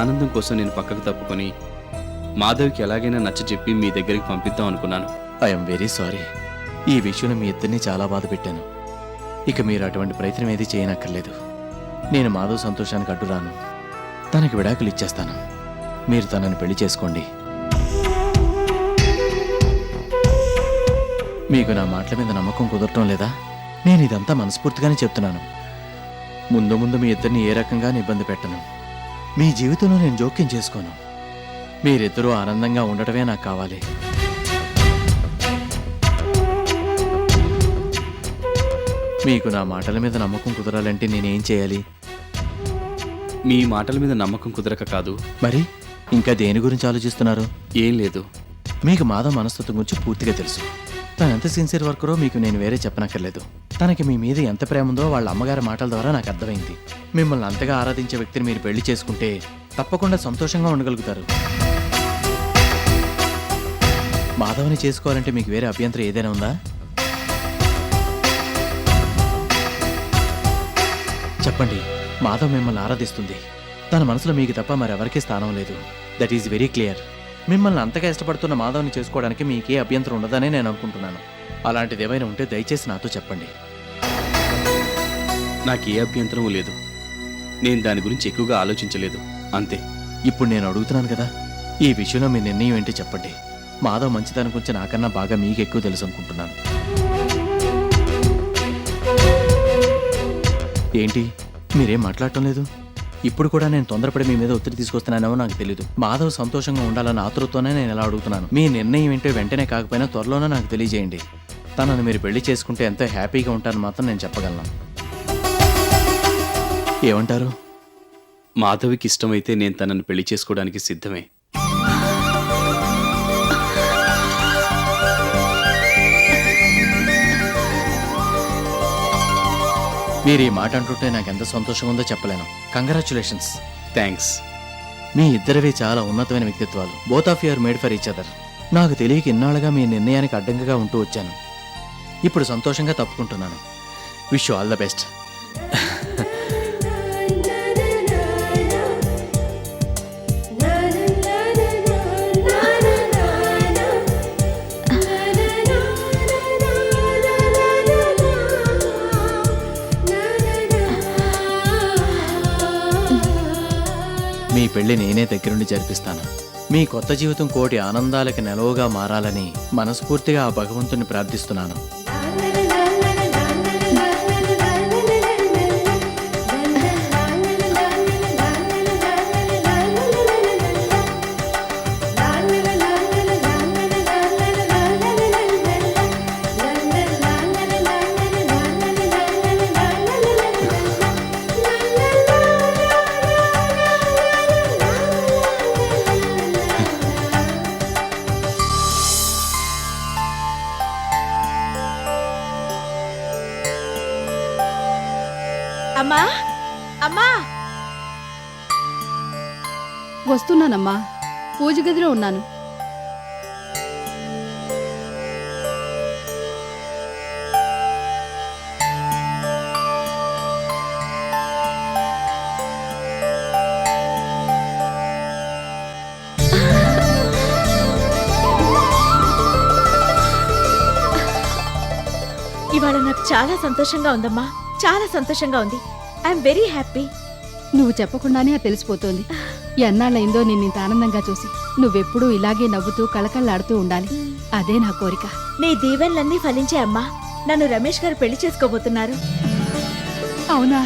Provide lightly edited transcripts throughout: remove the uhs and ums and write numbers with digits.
ఆనందం కోసం నేను పక్కకు తప్పుకొని మాధవ్కి ఎలాగైనా నచ్చజెప్పి మీ దగ్గరికి పంపిద్దాం అనుకున్నాను. I'm very sorry. ఈ విషయంలో మీ ఇద్దరిని చాలా బాధ పెట్టాను. ఇక మీరు అటువంటి ప్రయత్నం ఏది చేయనక్కర్లేదు. నేను మాధవ్ సంతోషానికి అడ్డురాను. తనకి విడాకులు ఇచ్చేస్తాను. మీరు తనని పెళ్లి చేసుకోండి. మీకు నా మాటల మీద నమ్మకం కుదరటం లేదా? నేను ఇదంతా మనస్ఫూర్తిగానే చెప్తున్నాను. ముందు ముందు మీ ఇద్దరిని ఏ రకంగా ఇబ్బంది పెట్టను. మీ జీవితంలో నేను జోక్యం చేసుకోను. మీరిద్దరూ ఆనందంగా ఉండటమే నాకు కావాలి. మీకు నా మాటల మీద నమ్మకం కుదరాలంటే నేనేం చేయాలి? మీ మాటల మీద నమ్మకం కుదరక కాదు. మరి ఇంకా దేని గురించి ఆలోచిస్తున్నారు? ఏం లేదు. మీకు మాధవ్ మనస్తత్వం గురించి పూర్తిగా తెలుసు. తను ఎంత సిన్సియర్ వర్కరో మీకు నేను వేరే చెప్పనక్కర్లేదు. తనకి మీ మీద ఎంత ప్రేమ ఉందో వాళ్ళ అమ్మగారి మాటల ద్వారా నాకు అర్థమైంది. మిమ్మల్ని అంతగా ఆరాధించే వ్యక్తిని మీరు పెళ్లి చేసుకుంటే తప్పకుండా సంతోషంగా ఉండగలుగుతారు. మాధవ్ని చేసుకోవాలంటే మీకు వేరే అభ్యంతరం ఏదైనా ఉందా? చెప్పండి. మాధవ్ మిమ్మల్ని ఆరాధిస్తుంది. తన మనసులో మీకు తప్ప మరెవరికీ స్థానం లేదు. That is very clear. మిమ్మల్ని అంతగా ఇష్టపడుతున్న మాధవ్ని చేసుకోవడానికి మీకే అభ్యంతరం ఉండదనే నేను అనుకుంటున్నాను. అలాంటిది ఏమైనా ఉంటే దయచేసి నాతో చెప్పండి. నాకు ఏ అభ్యంతరం లేదు. నేను దాని గురించి ఎక్కువగా ఆలోచించలేదు, అంతే. ఇప్పుడు నేను అడుగుతున్నాను కదా, ఈ విషయంలో మీ నిర్ణయం ఏంటి చెప్పండి. మాధవ్ మంచిదాని గురించి నాకన్నా బాగా మీకు ఎక్కువ తెలుసు అనుకుంటున్నాను. ఏంటి మీరేం మాట్లాడటం లేదు? ఇప్పుడు కూడా నేను తొందరపడి మీ మీద ఒత్తిడి తీసుకొస్తున్నానేమో నాకు తెలీదు. మాధవ్ సంతోషంగా ఉండాలన్న ఆతృతతోనే నేను ఎలా అడుగుతున్నాను. మీ నిర్ణయం ఏంటో వెంటనే కాకపోయినా త్వరలోనే నాకు తెలియజేయండి. తనను మీరు పెళ్లి చేసుకుంటే ఎంతో హ్యాపీగా ఉంటారని మాత్రం నేను చెప్పగలను. ఏమంటారు? మాధవికి ఇష్టమైతే నేను తనను పెళ్లి చేసుకోవడానికి సిద్ధమే. మీరు ఈ మాట అంటుంటే నాకు ఎంత సంతోషంగా ఉందో చెప్పలేను. కంగ్రాచులేషన్స్. థ్యాంక్స్. మీ ఇద్దరివి చాలా ఉన్నతమైన వ్యక్తిత్వాలు. Both of you are made for each other. నాకు తెలియక ఇన్నాళ్ళుగా మీ నిర్ణయానికి అడ్డంగా ఉంటూ వచ్చాను. ఇప్పుడు సంతోషంగా తప్పుకుంటున్నాను. Wish you all the best. మీ పెళ్లి నేనే దగ్గరుండి జరిపిస్తాను. మీ కొత్త జీవితం కోటి ఆనందాలకి నెలవుగా మారాలని మనస్ఫూర్తిగా ఆ భగవంతుని ప్రార్థిస్తున్నాను. అమ్మా, అమ్మా, వస్తున్నానమ్మా. పూజ గదిలో ఉన్నాను. ఇవాళ నాకు చాలా సంతోషంగా ఉందమ్మా. చాలా సంతోషంగా ఉంది. I'm very happy. నువ్వు చెప్పకుండానే అది తెలిసిపోతోంది. ఎన్నాళ్ళైందో నిన్నింత ఆనందంగా చూసి. నువ్వెప్పుడూ ఇలాగే నవ్వుతూ కళకళలాడుతూ ఉండాలి. అదే నా కోరిక. నీ దీవెనలన్నీ ఫలించే అమ్మా. నన్ను రమేష్ గారు పెళ్లి చేసుకోబోతున్నారు. అవునా?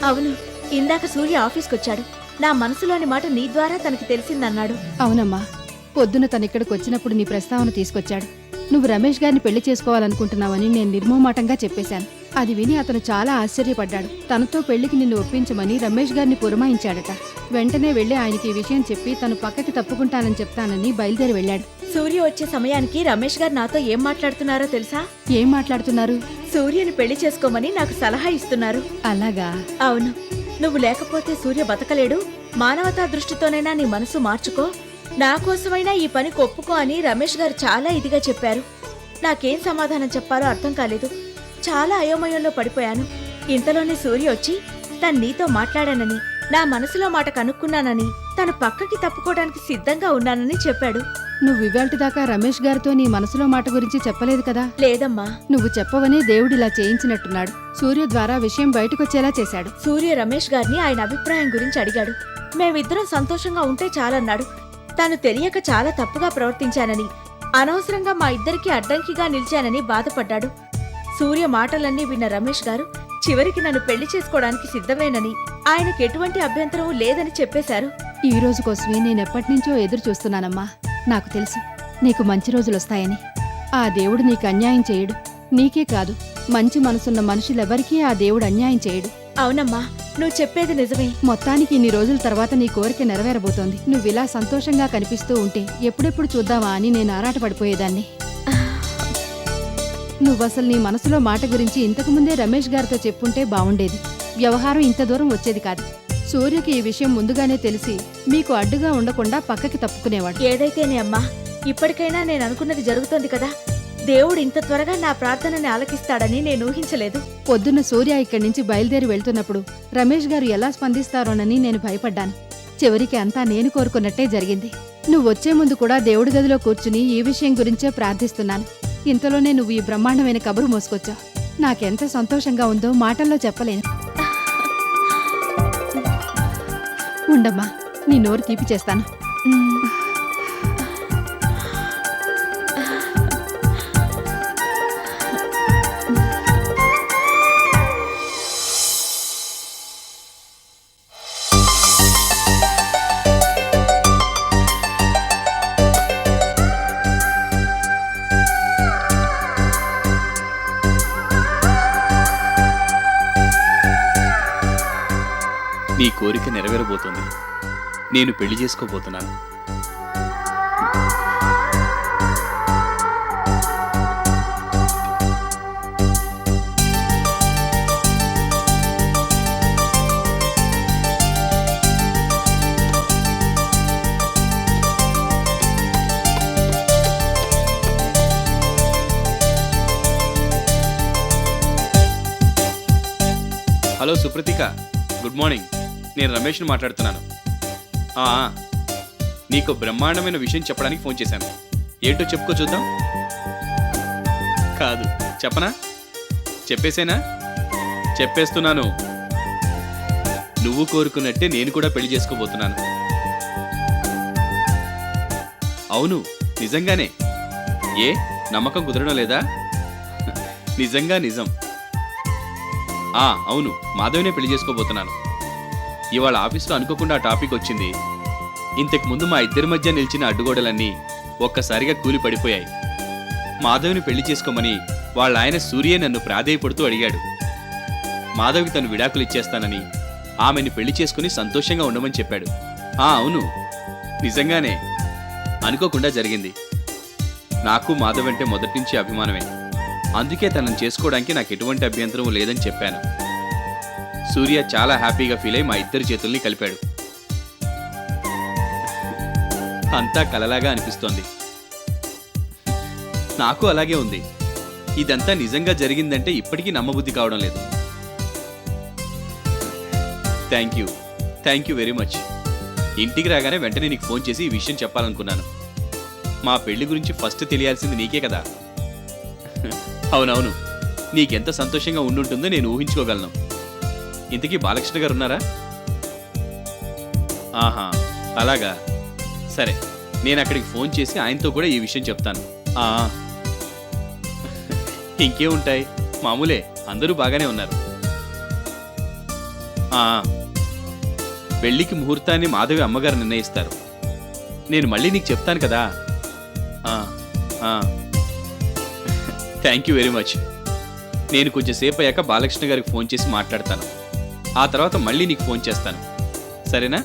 అవును. ఇందాక సూర్య ఆఫీస్కొచ్చాడు. నా మనసులోని మాట నీ ద్వారా తనకి తెలిసిందన్నాడు. అవునమ్మా. పొద్దున తనిక్కడికి వచ్చినప్పుడు నీ ప్రస్తావన తీసుకొచ్చాడు. నువ్వు రమేష్ గారిని పెళ్లి చేసుకోవాలనుకుంటున్నావని నేను నిర్మోమాటంగా చెప్పేశాను. అది విని అతను చాలా ఆశ్చర్యపడ్డాడు. తనతో పెళ్లికి నిన్ను ఒప్పించమని రమేష్ గారిని పురమాయించాడట. వెంటనే వెళ్లి ఆయనకి ఈ విషయం చెప్పి తను పక్కకి తప్పుకుంటానని చెప్తానని బయలుదేరి వెళ్ళాడు. సూర్య వచ్చే సమయానికి రమేష్ గారు నాతో ఏం మాట్లాడుతున్నారో తెలుసా? ఏం మాట్లాడుతున్నారు? సూర్యని పెళ్లి చేసుకోమని నాకు సలహా ఇస్తున్నారు. అలాగా? అవును. నువ్వు లేకపోతే సూర్య బతకలేడు. మానవతా దృష్టితోనైనా నీ మనసు మార్చుకో. నా కోసమైనా ఈ పనికి ఒప్పుకో అని రమేష్ గారు చాలా ఇదిగా చెప్పారు. నాకేం సమాధానం చెప్పాలో అర్థం కాలేదు. చాలా అయోమయంలో పడిపోయాను. ఇంతలోనే సూర్య వచ్చి తను నీతో మాట్లాడానని, నా మనసులో మాట కనుక్కున్నానని తను పక్కకి తప్పుకోవడానికి సిద్ధంగా ఉన్నానని చెప్పాడు. నువ్వు ఇవాల్టిదాకా రమేష్ గారితో నీ మనసులో మాట గురించి చెప్పలేదు కదా. లేదమ్మా. నువ్వు చెప్పవనే దేవుడిలా చేయించినట్టున్నాడు. సూర్య ద్వారా విషయం బయటకొచ్చేలా చేశాడు. సూర్య రమేష్ గారిని ఆయన అభిప్రాయం గురించి అడిగాడు. మేమిద్దరం సంతోషంగా ఉంటే చాలన్నాడు. తను తెలియక చాలా తప్పుగా ప్రవర్తించానని, అనవసరంగా మా ఇద్దరికీ అడ్డంకిగా నిలిచానని బాధపడ్డాడు. సూర్య మాటలన్నీ విన్న రమేష్ గారు చివరికి నన్ను పెళ్లి చేసుకోవడానికి సిద్ధమేనని, ఆయనకు ఎటువంటి అభ్యంతరం లేదని చెప్పేశారు. ఈ రోజు కోసమే నేనెప్పటినుంచో ఎదురు చూస్తున్నానమ్మా. నాకు తెలుసు నీకు మంచి రోజులొస్తాయని. ఆ దేవుడు నీకు అన్యాయం చేయడు. నీకే కాదు, మంచి మనసున్న మనుషులెవరికీ ఆ దేవుడు అన్యాయం చేయడు. అవునమ్మా, నువ్వు చెప్పేది నిజమే. మొత్తానికి ఇన్ని రోజుల తర్వాత నీ కోరిక నెరవేరబోతోంది. నువ్విలా సంతోషంగా కనిపిస్తూ ఉంటే ఎప్పుడెప్పుడు చూద్దామా అని నేను ఆరాటపడిపోయేదాన్ని. నువ్వసలు నీ మనసులో మాట గురించి ఇంతకుముందే రమేష్ గారితో చెప్పుంటే బావుండేది. వ్యవహారం ఇంత దూరం వచ్చేది కాదు. సూర్యకి ఈ విషయం ముందుగానే తెలిసి మీకు అడ్డుగా ఉండకుండా పక్కకి తప్పుకునేవాడు. ఏదైతేనే అమ్మా, ఇప్పటికైనా నేను అనుకున్నది జరుగుతోంది కదా. దేవుడు ఇంత త్వరగా నా ప్రార్థనని ఆలకిస్తాడని నేను ఊహించలేదు. పొద్దున్న సూర్య ఇక్కడి నుంచి బయలుదేరి వెళ్తున్నప్పుడు రమేష్ గారు ఎలా స్పందిస్తారోనని నేను భయపడ్డాను. చివరికి అంతా నేను కోరుకున్నట్టే జరిగింది. నువ్వొచ్చే ముందు కూడా దేవుడి గదిలో కూర్చుని ఈ విషయం గురించే ప్రార్థిస్తున్నాను. ఇంతలోనే నువ్వు ఈ బ్రహ్మాండమైన కబురు మోసుకొచ్చావు. నాకెంత సంతోషంగా ఉందో మాటల్లో చెప్పలేను. ఉండమ్మా, నీ నోరు తీపి చేస్తాను. నీ కోరిక నెరవేరబోతోంది. నేను పెళ్లి చేసుకోబోతున్నాను. Hello Supratika, good morning. నేను రమేష్ని మాట్లాడుతున్నాను. నీకు బ్రహ్మాండమైన విషయం చెప్పడానికి ఫోన్ చేశాను. ఏంటో చెప్పుకో చూద్దాం. కాదు, చెప్పనా? చెప్పేసేనా? చెప్పేస్తున్నాను. నువ్వు కోరుకున్నట్టే నేను కూడా పెళ్లి చేసుకోబోతున్నాను. అవును, నిజంగానే. ఏ నమ్మకం కుదరడం లేదా? నిజంగా నిజం. అవును, మాధవినే పెళ్లి చేసుకోబోతున్నాను. ఇవాళ ఆఫీస్లో అనుకోకుండా ఆ టాపిక్ వచ్చింది. ఇంతకు ముందు మా ఇద్దరి మధ్య నిలిచిన అడ్డుగోడలన్నీ ఒక్కసారిగా కూలి పడిపోయాయి. మాధవిని పెళ్లి చేసుకోమని వాళ్ళ ఆయన సూర్యే నన్ను ప్రాధేయపడుతూ అడిగాడు. మాధవికి తను విడాకులు ఇచ్చేస్తానని, ఆమెని పెళ్లి చేసుకుని సంతోషంగా ఉండమని చెప్పాడు. అవును, నిజంగానే అనుకోకుండా జరిగింది. నాకు మాధవ్ అంటే మొదటి నుంచి అభిమానమే. అందుకే తనను చేసుకోవడానికి నాకు ఎటువంటి అభ్యంతరం లేదని చెప్పాను. సూర్య చాలా హ్యాపీగా ఫీల్ అయి మా ఇద్దరి చేతుల్ని కలిపాడు. అంతా కలలాగా అనిపిస్తోంది. నాకు అలాగే ఉంది. ఇదంతా నిజంగా జరిగిందంటే ఇప్పటికీ నమ్మబుద్ధి కావడం లేదు. Thank you very much. ఇంటికి రాగానే వెంటనే నీకు ఫోన్ చేసి ఈ విషయం చెప్పాలనుకున్నాను. మా పెళ్లి గురించి ఫస్ట్ తెలియాల్సింది నీకే కదా. అవునవును, నీకెంత సంతోషంగా ఉండుంటుందో నేను ఊహించుకోగలను. ఇంతకీ బాలకృష్ణ గారు ఉన్నారా? అలాగా, సరే, నేను అక్కడికి ఫోన్ చేసి ఆయనతో కూడా ఈ విషయం చెప్తాను. ఇంకేముంటాయి, మామూలే, అందరూ బాగానే ఉన్నారు. పెళ్లికి ముహూర్తాన్ని మాధవి అమ్మగారు నిర్ణయిస్తారు. నేను మళ్ళీ నీకు చెప్తాను కదా. Thank you very much. నేను కొంచెం సేపు అయ్యాక బాలకృష్ణ గారికి ఫోన్ చేసి మాట్లాడతాను. ఆ తర్వాత మళ్ళీ నీకు ఫోన్ చేస్తాను, సరేనా?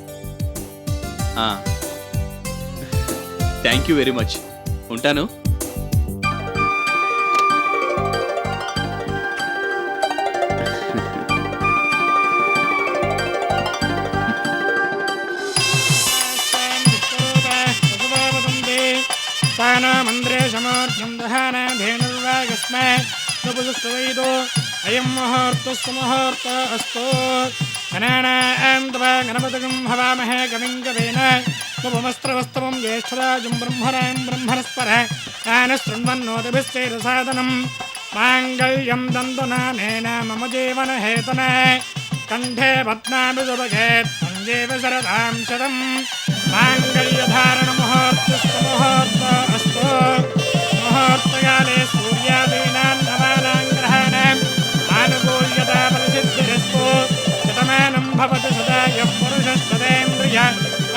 Thank you very much. ఉంటాను. అయం ముహూర్త సుముహూర్త అస్తు गणपतिं हवामहे कविं कवेन उपमस्त्रवस्तवं ज्येष्ठराजं ब्रह्मणां ब्रह्मणस्परः शृण्वन्नोतिभिश्चैरसादनं माङ्गल्यं दन्तुनानेन मम जीवनहेतुना कण्ठे पद्माभि सुभगेत् सञ्जीव शरदां शतं माङ्गल्यधारणमुहूर्तस्तु मुहूर्त अस्तु मुहूर्तकाले सूर्यादीनां नवानां ग्रहाणाम् आनुकूल्यता प्रसिद्धिरस्तु शतमानं भवति सदा यः पुरुषस्तदेन्द्रिय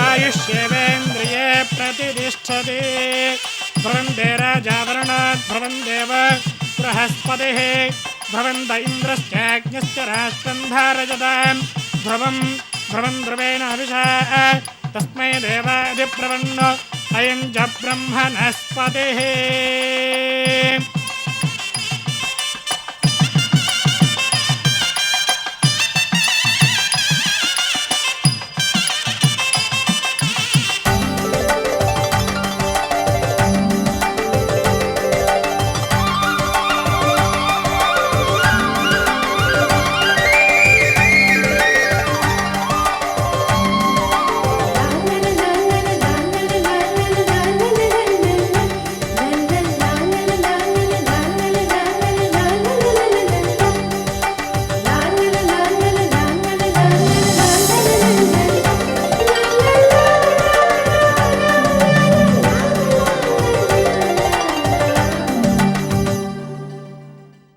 आयुष्येवेन्द्रिये प्रतिष्ठति ध्रुवन्ते राजा वरुणात् ध्रुवन्देव बृहस्पतिः ध्रुवन्त इन्द्रश्चाग्निश्च राष्ट्रं धारयताम् ध्रुवं ध्रुवेण हविषा तस्मै देवादिप्रवन्नो अयं च ब्रह्मणस्पतिः